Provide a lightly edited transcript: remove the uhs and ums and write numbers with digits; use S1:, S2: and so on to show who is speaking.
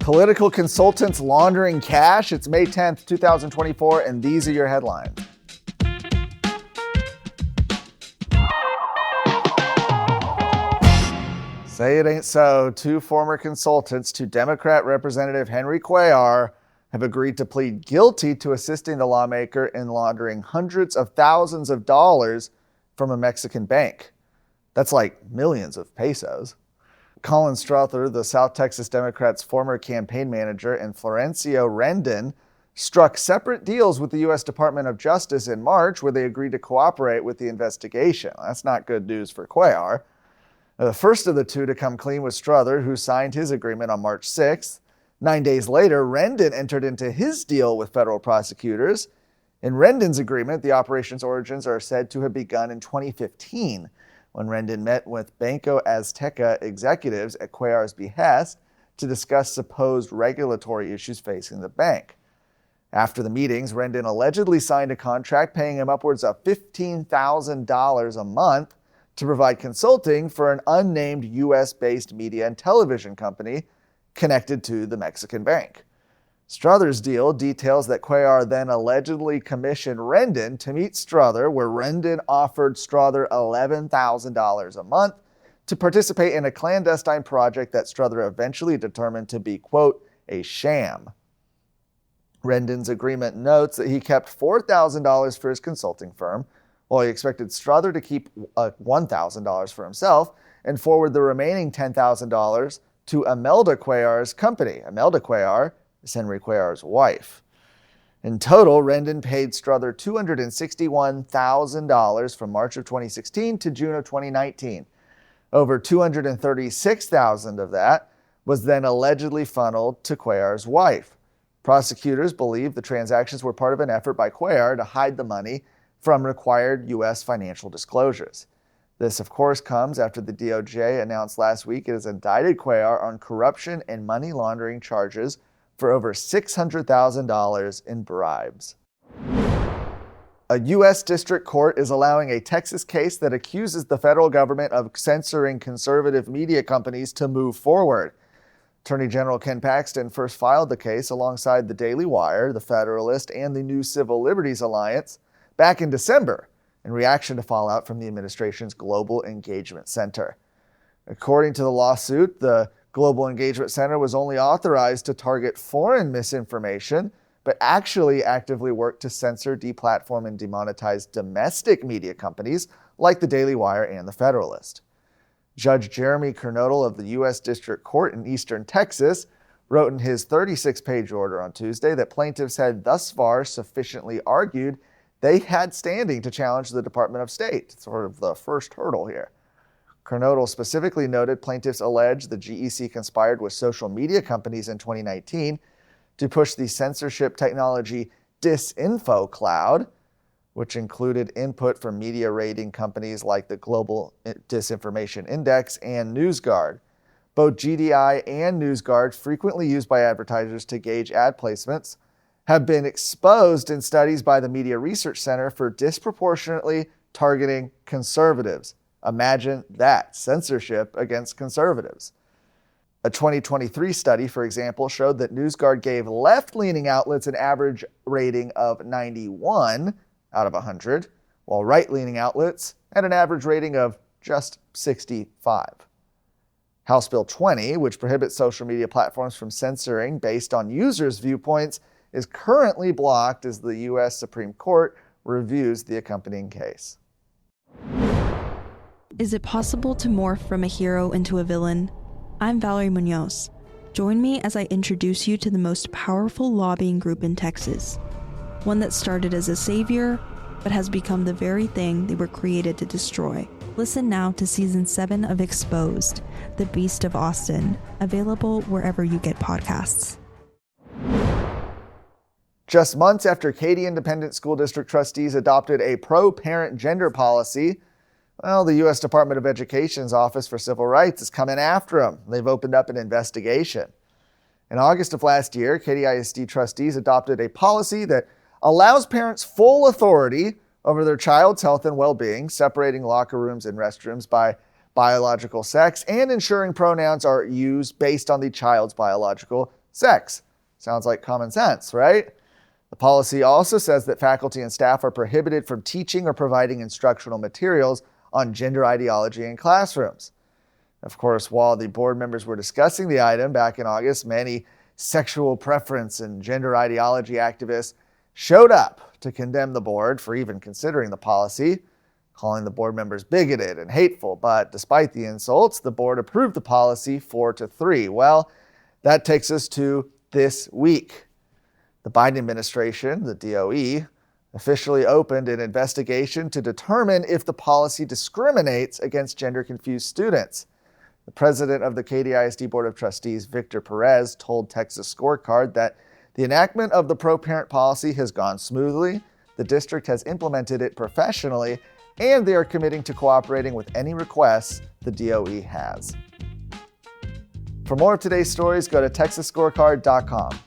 S1: Political consultants laundering cash. It's May 10th, 2024, and these are your headlines. Say it ain't so. Two former consultants to Democrat Representative Henry Cuellar have agreed to plead guilty to assisting the lawmaker in laundering hundreds of thousands of dollars from a Mexican bank. That's like millions of pesos. Colin Strother, the South Texas Democrats' former campaign manager, and Florencio Rendon struck separate deals with the U.S. Department of Justice in March where they agreed to cooperate with the investigation. That's not good news for Cuellar. The first of the two to come clean was Strother, who signed his agreement on March 6th. 9 days later, Rendon entered into his deal with federal prosecutors. In Rendon's agreement, the operation's origins are said to have begun in 2015, when Rendon met with Banco Azteca executives at Cuellar's behest to discuss supposed regulatory issues facing the bank. After the meetings, Rendon allegedly signed a contract paying him upwards of $15,000 a month to provide consulting for an unnamed U.S.-based media and television company connected to the Mexican bank. Strother's deal details that Cuellar then allegedly commissioned Rendon to meet Strother, where Rendon offered Strother $11,000 a month to participate in a clandestine project that Strother eventually determined to be, quote, a sham. Rendon's agreement notes that he kept $4,000 for his consulting firm, while he expected Strother to keep $1,000 for himself and forward the remaining $10,000 to Imelda Cuellar's company. Imelda Cuellar is Henry Cuellar's wife. In total, Rendon paid Strother $261,000 from March of 2016 to June of 2019. Over $236,000 of that was then allegedly funneled to Cuellar's wife. Prosecutors believe the transactions were part of an effort by Cuellar to hide the money from required U.S. financial disclosures. This, of course, comes after the DOJ announced last week it has indicted Cuellar on corruption and money laundering charges for over $600,000 in bribes. A U.S. district court is allowing a Texas case that accuses the federal government of censoring conservative media companies to move forward. Attorney General Ken Paxton first filed the case alongside the Daily Wire, the Federalist, and the New Civil Liberties Alliance back in December in reaction to fallout from the administration's Global Engagement Center. According to the lawsuit, the Global Engagement Center was only authorized to target foreign misinformation, but actually actively worked to censor, deplatform, and demonetize domestic media companies like the Daily Wire and the Federalist. Judge Jeremy Kernodle of the U.S. District Court in Eastern Texas wrote in his 36-page order on Tuesday that plaintiffs had thus far sufficiently argued they had standing to challenge the Department of State. It's sort of the first hurdle here. Kernodle specifically noted plaintiffs allege the GEC conspired with social media companies in 2019 to push the censorship technology Disinfo Cloud, which included input from media rating companies like the Global Disinformation Index and NewsGuard. Both GDI and NewsGuard, frequently used by advertisers to gauge ad placements, have been exposed in studies by the Media Research Center for disproportionately targeting conservatives. Imagine that, censorship against conservatives. A 2023 study, for example, showed that NewsGuard gave left-leaning outlets an average rating of 91 out of 100, while right-leaning outlets had an average rating of just 65. House Bill 20, which prohibits social media platforms from censoring based on users' viewpoints, is currently blocked as the U.S. Supreme Court reviews the accompanying case.
S2: Is it possible to morph from a hero into a villain? I'm Valerie Munoz. Join me as I introduce you to the most powerful lobbying group in Texas. One that started as a savior, but has become the very thing they were created to destroy. Listen now to Season 7 of Exposed, The Beast of Austin, available wherever you get podcasts.
S1: Just months after Katy Independent School District trustees adopted a pro-parent gender policy, well, the U.S. Department of Education's Office for Civil Rights is coming after them. They've opened up an investigation. In August of last year, Katy ISD trustees adopted a policy that allows parents full authority over their child's health and well-being, separating locker rooms and restrooms by biological sex, and ensuring pronouns are used based on the child's biological sex. Sounds like common sense, right? The policy also says that faculty and staff are prohibited from teaching or providing instructional materials on gender ideology in classrooms. Of course, while the board members were discussing the item back in August, many sexual preference and gender ideology activists showed up to condemn the board for even considering the policy, calling the board members bigoted and hateful. But despite the insults, the board approved the policy 4-3. Well, that takes us to this week. The Biden administration, the DOE, officially opened an investigation to determine if the policy discriminates against gender-confused students. The president of the Katy ISD Board of Trustees, Victor Perez, told Texas Scorecard that the enactment of the pro-parent policy has gone smoothly, the district has implemented it professionally, and they are committing to cooperating with any requests the DOE has. For more of today's stories, go to texasscorecard.com.